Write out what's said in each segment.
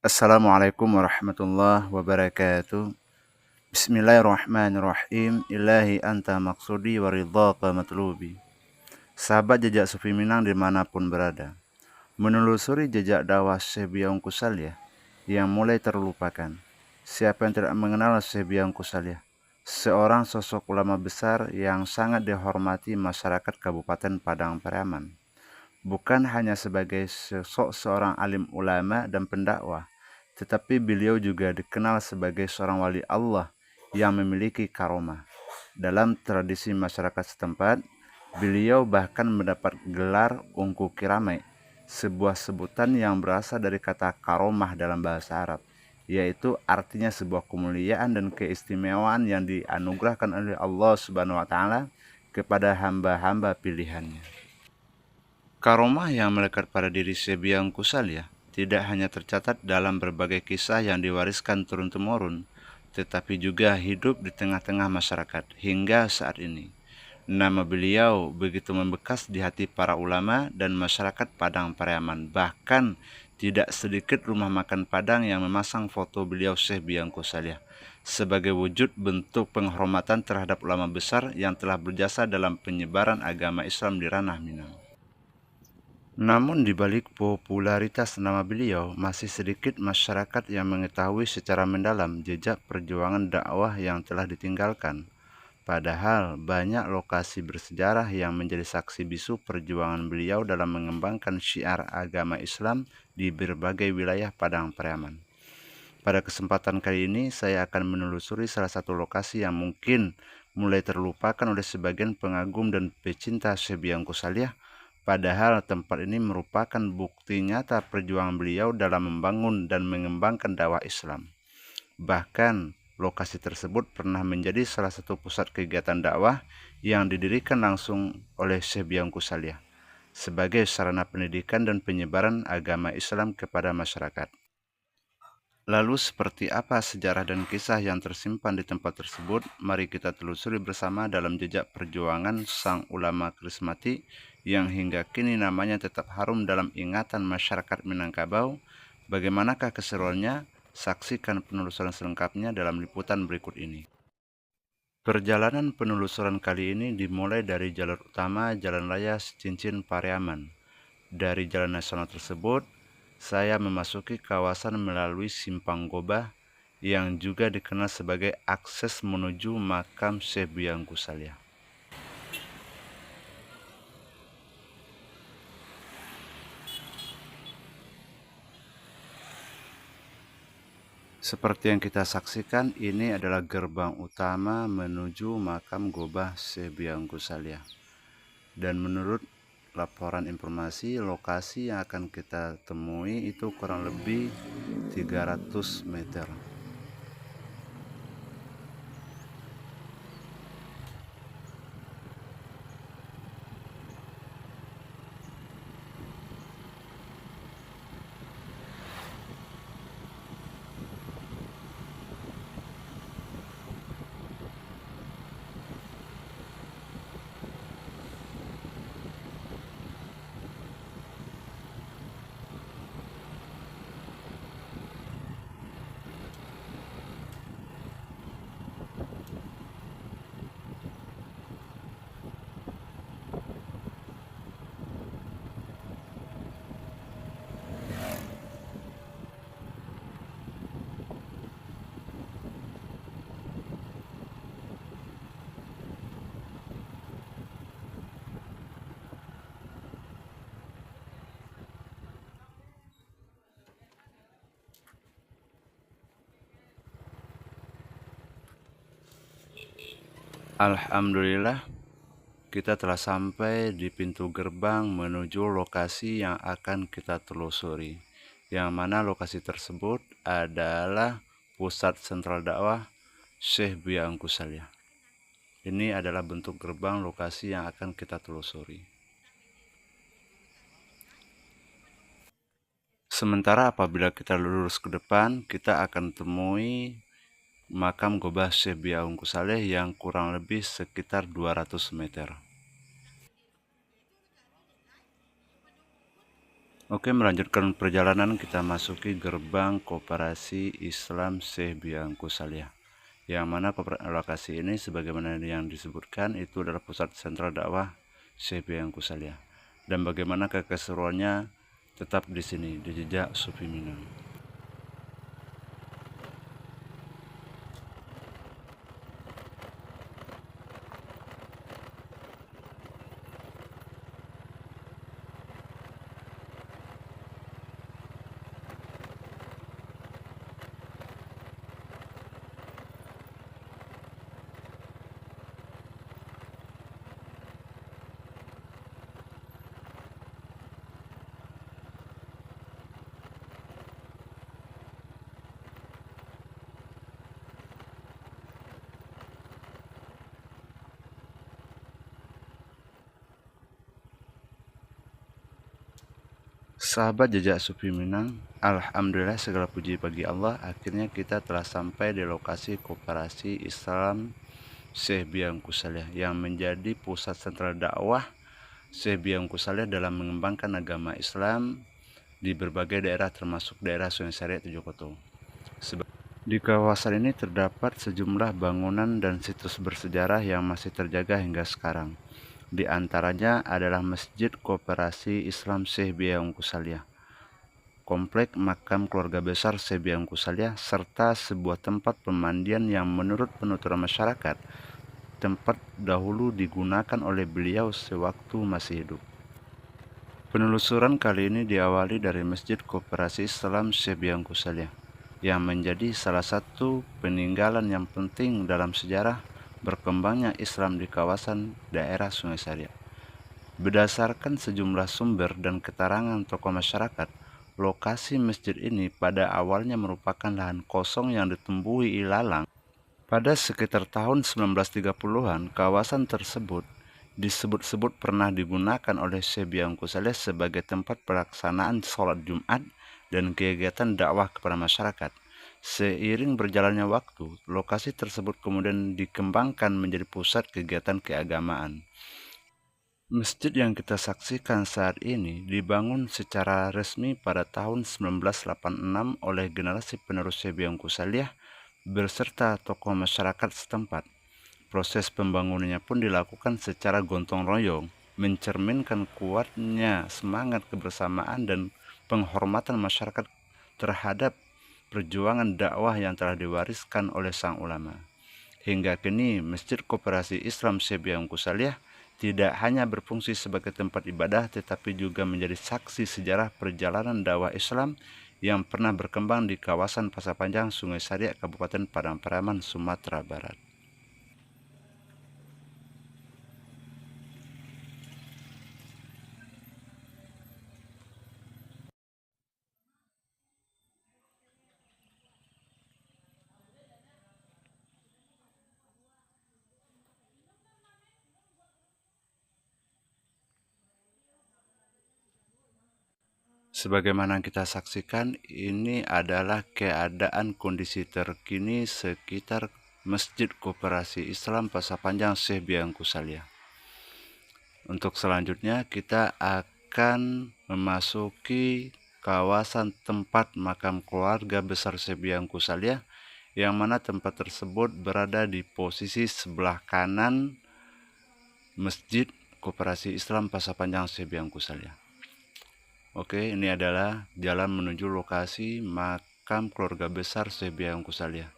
Assalamualaikum warahmatullahi wabarakatuh. Bismillahirrahmanirrahim. Ilahi anta maksudi wa ridhaka matlubi. Sahabat jejak Sufi Minang dimanapun berada, menelusuri jejak dakwah Syekh Biaung Kusalia yang mulai terlupakan. Siapa yang tidak mengenal Syekh Biaung Kusalia? Seorang sosok ulama besar yang sangat dihormati masyarakat Kabupaten Padang Pariaman. Bukan hanya sebagai sosok seorang alim ulama dan pendakwah, tetapi beliau juga dikenal sebagai seorang wali Allah yang memiliki karomah. Dalam tradisi masyarakat setempat, beliau bahkan mendapat gelar Ungku Kirame, sebuah sebutan yang berasal dari kata karomah dalam bahasa Arab, yaitu artinya sebuah kemuliaan dan keistimewaan yang dianugerahkan oleh Allah Subhanahu wa taala kepada hamba-hamba pilihannya. Karomah yang melekat pada diri Syekh Biaung Kusalia tidak hanya tercatat dalam berbagai kisah yang diwariskan turun-temurun, tetapi juga hidup di tengah-tengah masyarakat hingga saat ini. Nama beliau begitu membekas di hati para ulama dan masyarakat Padang Pariaman. Bahkan tidak sedikit rumah makan Padang yang memasang foto beliau Syekh Biaung Kusalia sebagai wujud bentuk penghormatan terhadap ulama besar yang telah berjasa dalam penyebaran agama Islam di ranah Minang. Namun di balik popularitas nama beliau, masih sedikit masyarakat yang mengetahui secara mendalam jejak perjuangan dakwah yang telah ditinggalkan. Padahal banyak lokasi bersejarah yang menjadi saksi bisu perjuangan beliau dalam mengembangkan syiar agama Islam di berbagai wilayah Padang Pariaman. Pada kesempatan kali ini, saya akan menelusuri salah satu lokasi yang mungkin mulai terlupakan oleh sebagian pengagum dan pecinta Syekh Biaung Kusalia. Padahal tempat ini merupakan bukti nyata perjuangan beliau dalam membangun dan mengembangkan dakwah Islam. Bahkan, lokasi tersebut pernah menjadi salah satu pusat kegiatan dakwah yang didirikan langsung oleh Syekh Biaung Kusalia sebagai sarana pendidikan dan penyebaran agama Islam kepada masyarakat. Lalu seperti apa sejarah dan kisah yang tersimpan di tempat tersebut? Mari kita telusuri bersama dalam jejak perjuangan sang ulama karismatik yang hingga kini namanya tetap harum dalam ingatan masyarakat Minangkabau. Bagaimanakah keseruannya? Saksikan penelusuran selengkapnya dalam liputan berikut ini. Perjalanan penelusuran kali ini dimulai dari jalur utama Jalan Raya Cincin Pariaman. Dari jalan nasional tersebut, saya memasuki kawasan melalui Simpang Gobah yang juga dikenal sebagai akses menuju makam Syekh Biaung Kusalia. Seperti yang kita saksikan, ini adalah gerbang utama menuju makam Gobah Syekh Biaung Kusalia. Dan menurut laporan informasi, lokasi yang akan kita temui itu kurang lebih 300 meter. Alhamdulillah, kita telah sampai di pintu gerbang menuju lokasi yang akan kita telusuri. Yang mana lokasi tersebut adalah pusat sentral dakwah Syekh Biaung Kusalia. Ini adalah bentuk gerbang lokasi yang akan kita telusuri. Sementara apabila kita lurus ke depan, kita akan temui makam Gobah Syekh Biaung Kusalia yang kurang lebih sekitar 200 meter. Oke, melanjutkan perjalanan kita masuki gerbang Koperasi Islam Syekh Biangku Saleh. Yang mana lokasi ini sebagaimana yang disebutkan itu adalah pusat sentral dakwah Syekh Biangku Saleh. Dan bagaimana keseruannya tetap di sini di jejak Sufi Minang. Sahabat jejak Sufi Minang, alhamdulillah segala puji bagi Allah, akhirnya kita telah sampai di lokasi Koperasi Islam Syekh Biangku Saleh yang menjadi pusat sentral dakwah Syekh Biangku Saleh dalam mengembangkan agama Islam di berbagai daerah termasuk daerah Sungai Sariat Tujokoto. Di kawasan ini terdapat sejumlah bangunan dan situs bersejarah yang masih terjaga hingga sekarang. Di antaranya adalah Masjid Koperasi Islam Syekh Biangku Saleh, komplek makam keluarga besar Syekh Biangku Saleh, serta sebuah tempat pemandian yang menurut penuturan masyarakat tempat dahulu digunakan oleh beliau sewaktu masih hidup. Penelusuran kali ini diawali dari Masjid Koperasi Islam Syekh Biangku Saleh yang menjadi salah satu peninggalan yang penting dalam sejarah berkembangnya Islam di kawasan daerah Sungai Sariat. Berdasarkan sejumlah sumber dan keterangan tokoh masyarakat, lokasi masjid ini pada awalnya merupakan lahan kosong yang ditumbuhi ilalang. Pada sekitar tahun 1930-an, kawasan tersebut disebut-sebut pernah digunakan oleh Syekh Biangku Saleh sebagai tempat pelaksanaan sholat Jumat dan kegiatan dakwah kepada masyarakat. Seiring berjalannya waktu, lokasi tersebut kemudian dikembangkan menjadi pusat kegiatan keagamaan. Masjid yang kita saksikan saat ini dibangun secara resmi pada tahun 1986 oleh generasi penerus Syekh Biangku Saleh berserta tokoh masyarakat setempat. Proses pembangunannya pun dilakukan secara gotong royong, mencerminkan kuatnya semangat kebersamaan dan penghormatan masyarakat terhadap perjuangan dakwah yang telah diwariskan oleh sang ulama. Hingga kini, Masjid Koperasi Islam Syekh Biangku Saleh tidak hanya berfungsi sebagai tempat ibadah, tetapi juga menjadi saksi sejarah perjalanan dakwah Islam yang pernah berkembang di kawasan Pasar Panjang, Sungai Sariat, Kabupaten Padang Pariaman, Sumatera Barat. Sebagaimana kita saksikan, ini adalah keadaan kondisi terkini sekitar Masjid Koperasi Islam Pasar Panjang Syekh Biangku Saleh. Untuk selanjutnya kita akan memasuki kawasan tempat makam keluarga besar Syekh Biangku Saleh, yang mana tempat tersebut berada di posisi sebelah kanan Masjid Koperasi Islam Pasar Panjang Syekh Biangku Saleh. Oke, ini adalah jalan menuju lokasi makam keluarga besar Syekh Biangku Saleh.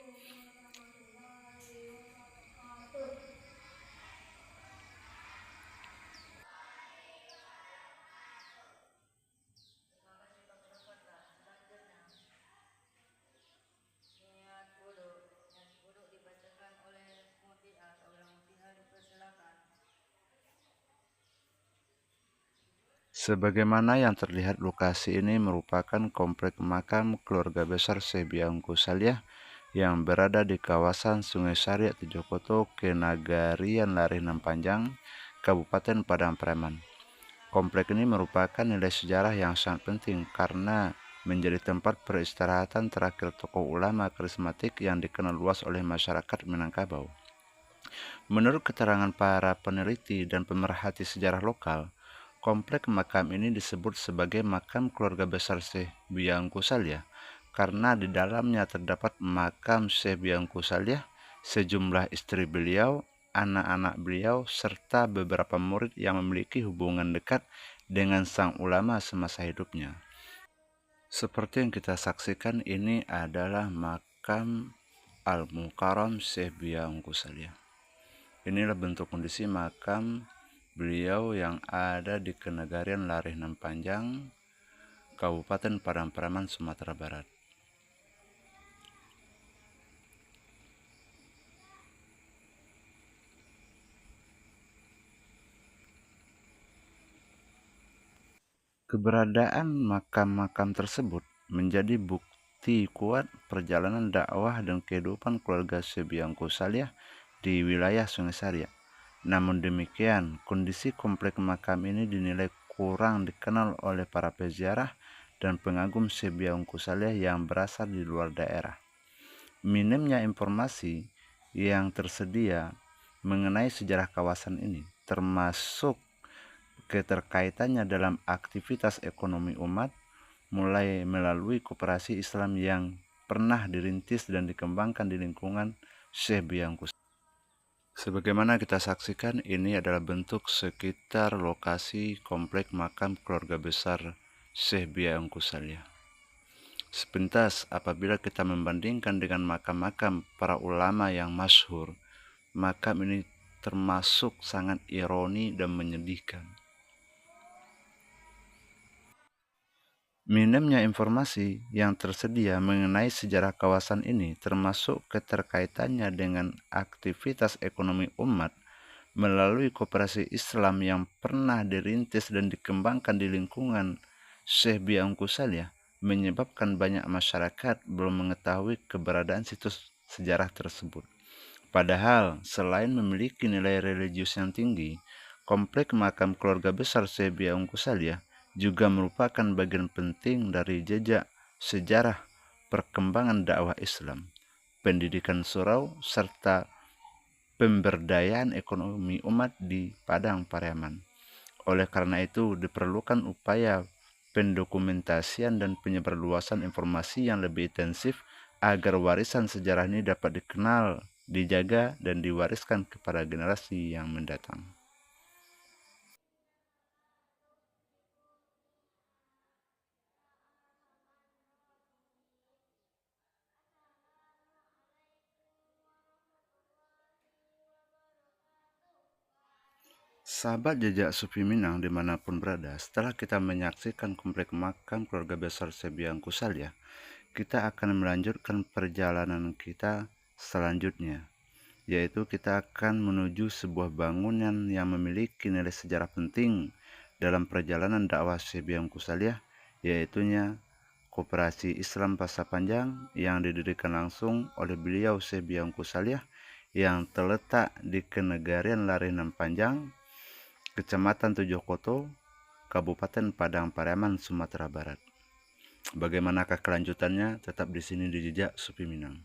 Sebagaimana yang terlihat, lokasi ini merupakan komplek makam keluarga besar Syekh Biangku Saleh yang berada di kawasan Sungai Sariat Tujokoto, Kenagarian Larinan Panjang, Kabupaten Padang Pariaman. Komplek ini merupakan nilai sejarah yang sangat penting karena menjadi tempat peristirahatan terakhir tokoh ulama karismatik yang dikenal luas oleh masyarakat Minangkabau. Menurut keterangan para peneliti dan pemerhati sejarah lokal, Komplek makam ini disebut sebagai makam keluarga besar Syekh Biangku Salyah karena di dalamnya terdapat makam Syekh Biangku Salyah, sejumlah istri beliau, anak-anak beliau, serta beberapa murid yang memiliki hubungan dekat dengan sang ulama semasa hidupnya. Seperti yang kita saksikan, ini adalah makam Al-Mukarram Syekh Biangku Salyah. Inilah bentuk kondisi makam beliau yang ada di Kenegarian Lareh Nan Panjang, Kabupaten Padang Pariaman, Sumatera Barat. Keberadaan makam-makam tersebut menjadi bukti kuat perjalanan dakwah dan kehidupan keluarga Syekh Biangku Salyah di wilayah Sungai Saryang. Namun demikian, kondisi komplek makam ini dinilai kurang dikenal oleh para peziarah dan pengagum Syekh Biangku Salyah yang berasal di luar daerah. Minimnya informasi yang tersedia mengenai sejarah kawasan ini, termasuk keterkaitannya dalam aktivitas ekonomi umat, mulai melalui koperasi Islam yang pernah dirintis dan dikembangkan di lingkungan Syekh Biangku. Sebagaimana kita saksikan, ini adalah bentuk sekitar lokasi komplek makam keluarga besar Syekh Biangku Salyah. Sepintas, apabila kita membandingkan dengan makam-makam para ulama yang masyhur, makam ini termasuk sangat ironi dan menyedihkan. Minimnya informasi yang tersedia mengenai sejarah kawasan ini, termasuk keterkaitannya dengan aktivitas ekonomi umat melalui koperasi Islam yang pernah dirintis dan dikembangkan di lingkungan Syekh Biangku Salyah, menyebabkan banyak masyarakat belum mengetahui keberadaan situs sejarah tersebut. Padahal, selain memiliki nilai religius yang tinggi, komplek makam keluarga besar Syekh Biangku Salyah juga merupakan bagian penting dari jejak sejarah perkembangan dakwah Islam, pendidikan surau, serta pemberdayaan ekonomi umat di Padang Pariaman. Oleh karena itu, diperlukan upaya pendokumentasian dan penyebarluasan informasi yang lebih intensif agar warisan sejarah ini dapat dikenal, dijaga, dan diwariskan kepada generasi yang mendatang. Sahabat jejak Sufi Minang dimanapun berada, setelah kita menyaksikan komplek makam keluarga besar Syekh Biangku Salyah, kita akan melanjutkan perjalanan kita selanjutnya, yaitu kita akan menuju sebuah bangunan yang memiliki nilai sejarah penting dalam perjalanan dakwah Syekh Biangku Salyah, yaitunya Koperasi Islam Pasar Panjang yang didirikan langsung oleh beliau Syekh Biangku Salyah yang terletak di Kenegarian Lareh Nan Panjang, Kecamatan Tujuh Koto, Kabupaten Padang Pariaman, Sumatera Barat. Bagaimanakah kelanjutannya? Tetap di sini di Jejak Sufi Minang.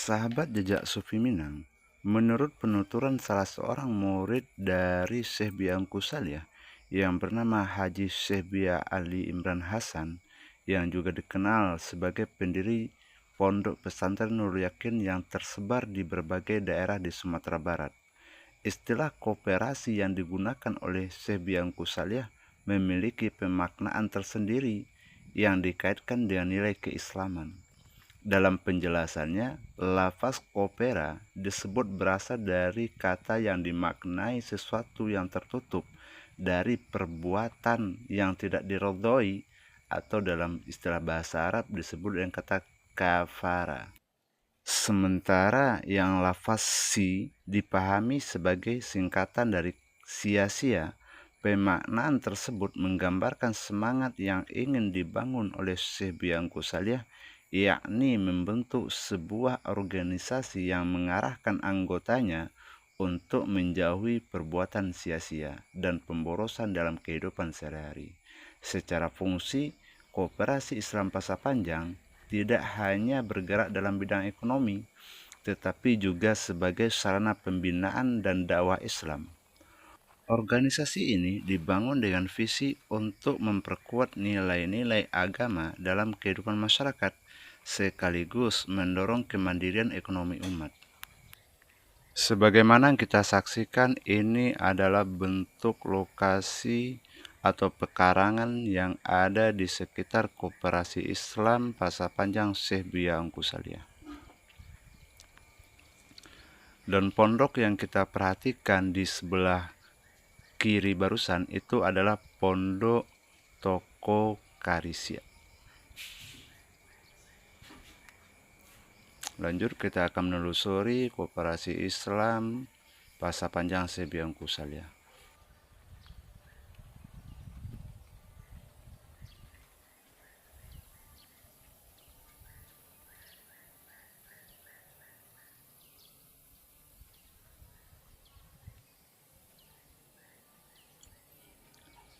Sahabat jejak Sufi Minang, menurut penuturan salah seorang murid dari Syekh Biangku Salyah yang bernama Haji Syekh Bia Ali Imran Hasan, yang juga dikenal sebagai pendiri Pondok Pesantren Nur Yakin yang tersebar di berbagai daerah di Sumatera Barat, istilah koperasi yang digunakan oleh Syekh Biangku Salyah memiliki pemaknaan tersendiri yang dikaitkan dengan nilai keislaman. Dalam penjelasannya, lafaz kopera disebut berasal dari kata yang dimaknai sesuatu yang tertutup dari perbuatan yang tidak diridhoi atau dalam istilah bahasa Arab disebut dengan kata kafara. Sementara yang lafaz si dipahami sebagai singkatan dari sia-sia, pemaknaan tersebut menggambarkan semangat yang ingin dibangun oleh Syekh Biangku Salih, yakni membentuk sebuah organisasi yang mengarahkan anggotanya untuk menjauhi perbuatan sia-sia dan pemborosan dalam kehidupan sehari-hari. Secara fungsi, Koperasi Islam Pasar Panjang tidak hanya bergerak dalam bidang ekonomi, tetapi juga sebagai sarana pembinaan dan dakwah Islam. Organisasi ini dibangun dengan visi untuk memperkuat nilai-nilai agama dalam kehidupan masyarakat, sekaligus mendorong kemandirian ekonomi umat. Sebagaimana kita saksikan, ini adalah bentuk lokasi atau pekarangan yang ada di sekitar Koperasi Islam Pasar Panjang Syekh Biangku Salih. Dan pondok yang kita perhatikan di sebelah kiri barusan itu adalah Pondok Toko Karisia. Lanjut, kita akan menelusuri Koperasi Islam Pasar Panjang Syekh Biangku Salih.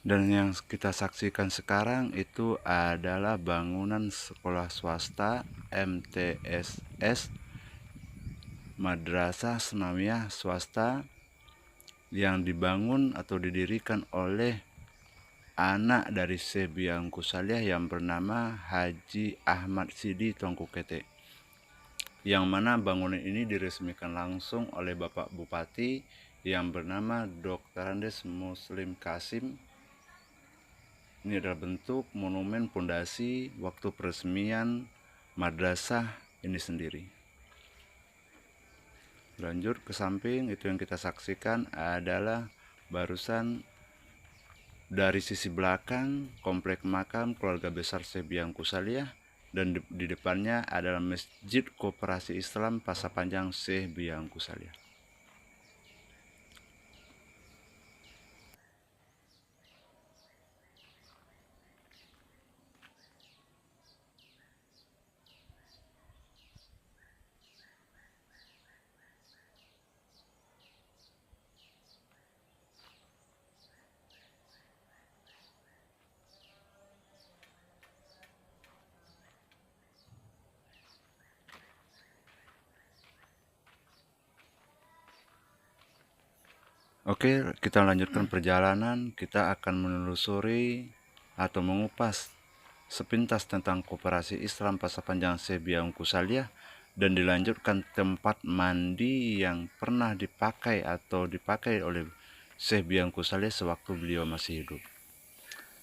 Dan yang kita saksikan sekarang itu adalah bangunan sekolah swasta MTSS, Madrasah Sanawiyah swasta, yang dibangun atau didirikan oleh anak dari Syekh Biangku Salih yang bernama Haji Ahmad Sidi Tuanku Kete, yang mana bangunan ini diresmikan langsung oleh Bapak Bupati yang bernama Dr. Andes Muslim Kasim. Ini adalah bentuk monumen pondasi waktu peresmian madrasah ini sendiri. Lanjut ke samping, itu yang kita saksikan adalah barusan dari sisi belakang komplek makam keluarga besar Syekh Biangku Salih, dan di depannya adalah Masjid Koperasi Islam Pasar Panjang Syekh Biangku Salih. Oke, kita lanjutkan perjalanan. Kita akan menelusuri atau mengupas sepintas tentang Koperasi Islam Pasar Panjang Syekh Biangku Salih, dan dilanjutkan tempat mandi yang pernah dipakai oleh Syekh Biangku Salih sewaktu beliau masih hidup.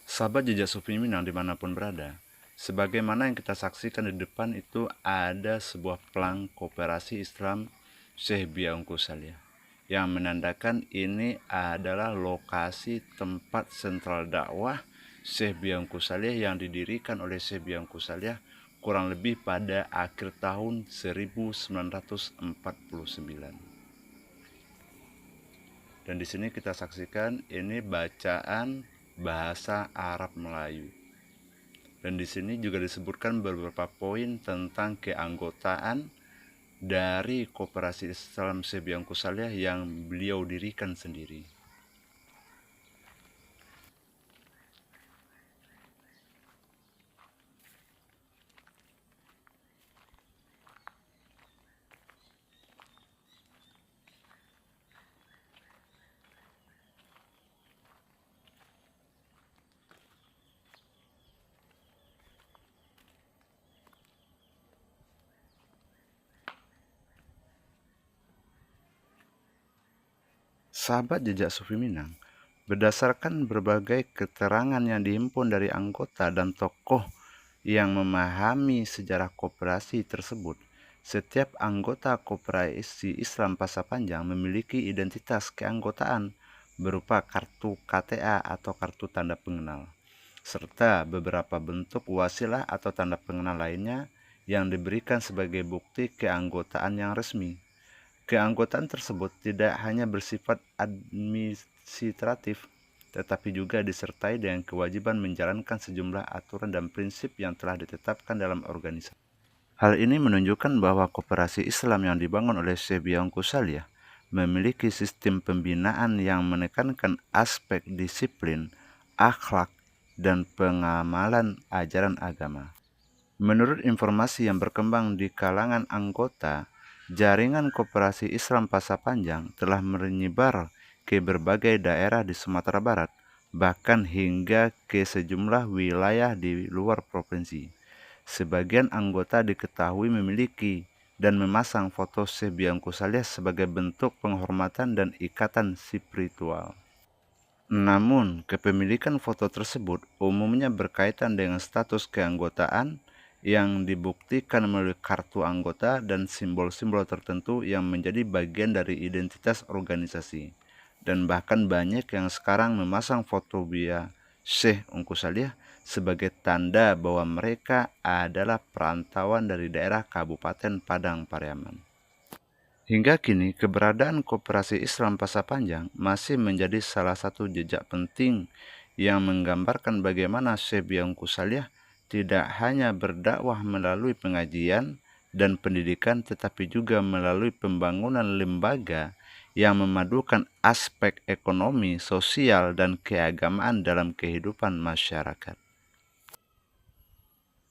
Sahabat Jejak Sufi Minang dimanapun berada, sebagaimana yang kita saksikan di depan itu ada sebuah pelang Koperasi Islam Syekh Biangku Salih, yang menandakan ini adalah lokasi tempat sentral dakwah Syekh Biangku Salih yang didirikan oleh Syekh Biangku Salih kurang lebih pada akhir tahun 1949. Dan di sini kita saksikan ini bacaan bahasa Arab Melayu. Dan di sini juga disebutkan beberapa poin tentang keanggotaan dari Koperasi Islam Syekh Biangku Salih yang beliau dirikan sendiri. Sahabat Jejak Sufi Minang, berdasarkan berbagai keterangan yang dihimpun dari anggota dan tokoh yang memahami sejarah koperasi tersebut, setiap anggota Koperasi Islam Pasar Panjang memiliki identitas keanggotaan berupa kartu KTA atau kartu tanda pengenal. serta beberapa bentuk wasilah atau tanda pengenal lainnya yang diberikan sebagai bukti keanggotaan yang resmi. Keanggotaan tersebut tidak hanya bersifat administratif, tetapi juga disertai dengan kewajiban menjalankan sejumlah aturan dan prinsip yang telah ditetapkan dalam organisasi. Hal ini menunjukkan bahwa koperasi Islam yang dibangun oleh Syekh Biangku Salih memiliki sistem pembinaan yang menekankan aspek disiplin, akhlak, dan pengamalan ajaran agama. Menurut informasi yang berkembang di kalangan anggota, jaringan koperasi Islam Pasapanjang telah menyebar ke berbagai daerah di Sumatera Barat, bahkan hingga ke sejumlah wilayah di luar provinsi. Sebagian anggota diketahui memiliki dan memasang foto Syekh Biangku Salih sebagai bentuk penghormatan dan ikatan spiritual. Namun, kepemilikan foto tersebut umumnya berkaitan dengan status keanggotaan yang dibuktikan melalui kartu anggota dan simbol-simbol tertentu yang menjadi bagian dari identitas organisasi. Dan bahkan banyak yang sekarang memasang foto Buya Syekh Ungku Salih sebagai tanda bahwa mereka adalah perantauan dari daerah Kabupaten Padang Pariaman. Hingga kini, keberadaan Koperasi Islam Pasapanjang masih menjadi salah satu jejak penting yang menggambarkan bagaimana Syekh Biangku Salih tidak hanya berdakwah melalui pengajian dan pendidikan, tetapi juga melalui pembangunan lembaga yang memadukan aspek ekonomi, sosial, dan keagamaan dalam kehidupan masyarakat.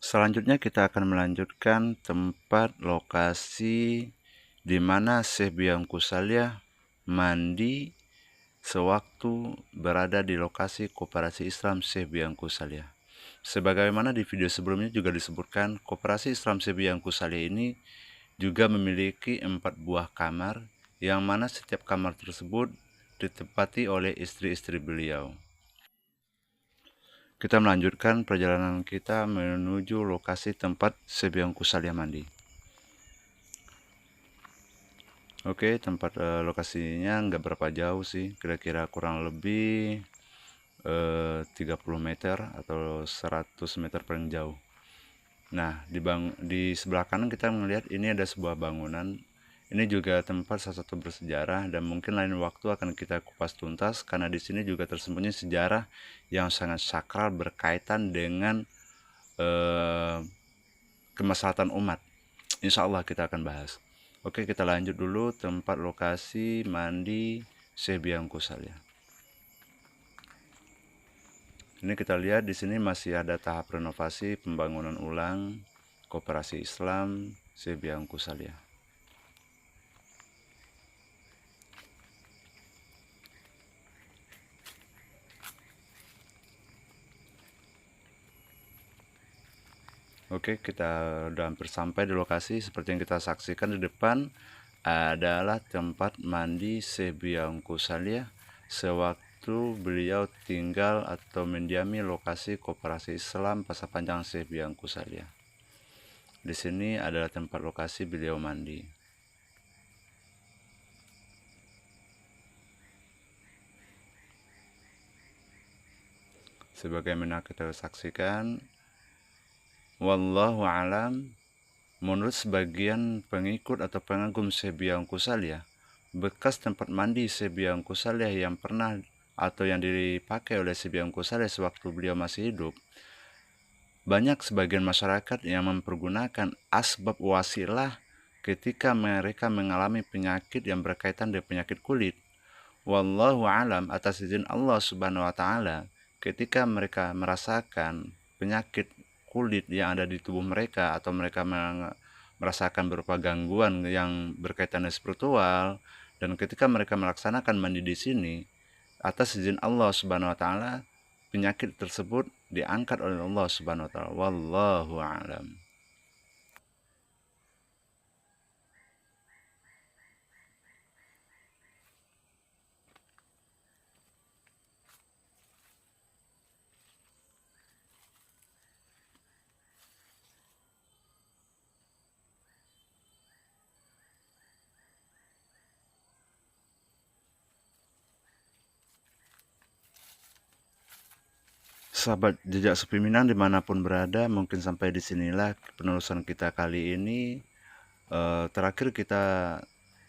Selanjutnya kita akan melanjutkan tempat lokasi di mana Syekh Biangku Salih mandi sewaktu berada di lokasi Koperasi Islam Syekh Biangku Salih. Sebagaimana di video sebelumnya juga disebutkan, Koperasi Islam Syekh Biangku Salih ini juga memiliki 4 buah kamar, yang mana setiap kamar tersebut ditempati oleh istri-istri beliau. Kita melanjutkan perjalanan kita menuju lokasi tempat Syekh Biangku Salih mandi. Oke, tempat lokasinya nggak berapa jauh sih, kira-kira kurang lebih 30 meter atau 100 meter paling jauh. Nah, di sebelah kanan kita melihat ini ada sebuah bangunan. Ini juga tempat salah satu bersejarah dan mungkin lain waktu akan kita kupas tuntas karena di sini juga tersembunyi sejarah yang sangat sakral berkaitan dengan kemaslahatan umat. Insya Allah kita akan bahas. Oke, kita lanjut dulu tempat lokasi mandi Syekh Biangku Salih. Ini kita lihat di sini masih ada tahap renovasi pembangunan ulang Koperasi Islam Syekh Biangku Salih. Oke, kita udah hampir sampai di lokasi. Seperti yang kita saksikan di depan adalah tempat mandi Syekh Biangku Salih sewaktu beliau tinggal atau mendiami lokasi Koperasi Islam Pasapanjang Syekh Biangku Salih. Di sini adalah tempat lokasi beliau mandi. Sebagaimana kita saksikan, wallahu alam, menurut sebagian pengikut atau pengagum Syekh Biangku Salih, bekas tempat mandi Syekh Biangku Salih yang pernah atau yang dipakai oleh Syekh Biangku Salih sewaktu beliau masih hidup, banyak sebagian masyarakat yang mempergunakan asbab wasilah ketika mereka mengalami penyakit yang berkaitan dengan penyakit kulit. Wallahu alam, atas izin Allah Subhanahu wa taala, ketika mereka merasakan penyakit kulit yang ada di tubuh mereka atau mereka merasakan berupa gangguan yang berkaitan dengan spiritual, dan ketika mereka melaksanakan mandi di sini atas izin Allah Subhanahu wa taala, penyakit tersebut diangkat oleh Allah Subhanahu wa taala. Wallahu a'lam. Sahabat jejak Sepi Minang dimanapun berada, mungkin sampai di sinilah penelusuran kita kali ini. Terakhir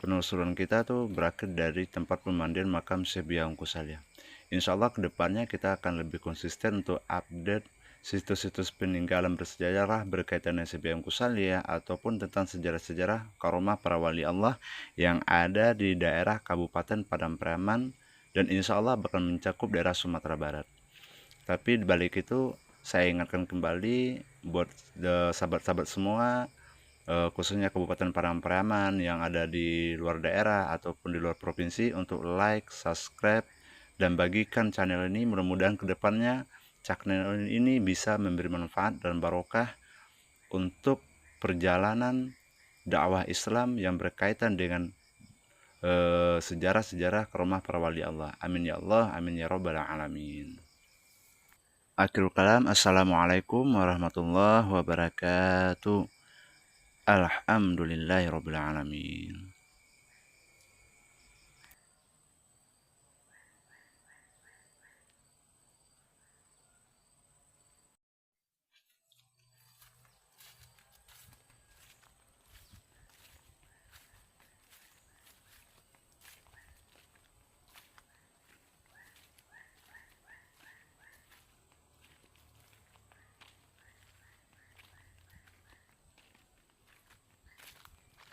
penelusuran kita tuh berakhir dari tempat pemandian makam Syekh Biaya Ungku Salya. Insya Allah kedepannya kita akan lebih konsisten untuk update situs-situs peninggalan bersejarah berkaitan dengan Syekh Biaya Ungku Salya ataupun tentang sejarah-sejarah karomah para wali Allah yang ada di daerah Kabupaten Padang Pariaman, dan insya Allah bakal mencakup daerah Sumatera Barat. Tapi dibalik itu, saya ingatkan kembali buat sahabat-sahabat semua, khususnya Kabupaten Padang Pariaman yang ada di luar daerah ataupun di luar provinsi, untuk like, subscribe, dan bagikan channel ini. Mudah-mudahan kedepannya channel ini bisa memberi manfaat dan barokah untuk perjalanan dakwah Islam yang berkaitan dengan sejarah-sejarah karomah para wali Allah. Amin ya Allah, amin ya rabbal alamin. Akhirul kalam, assalamualaikum warahmatullahi wabarakatuh. Alhamdulillahi rabbil alamin.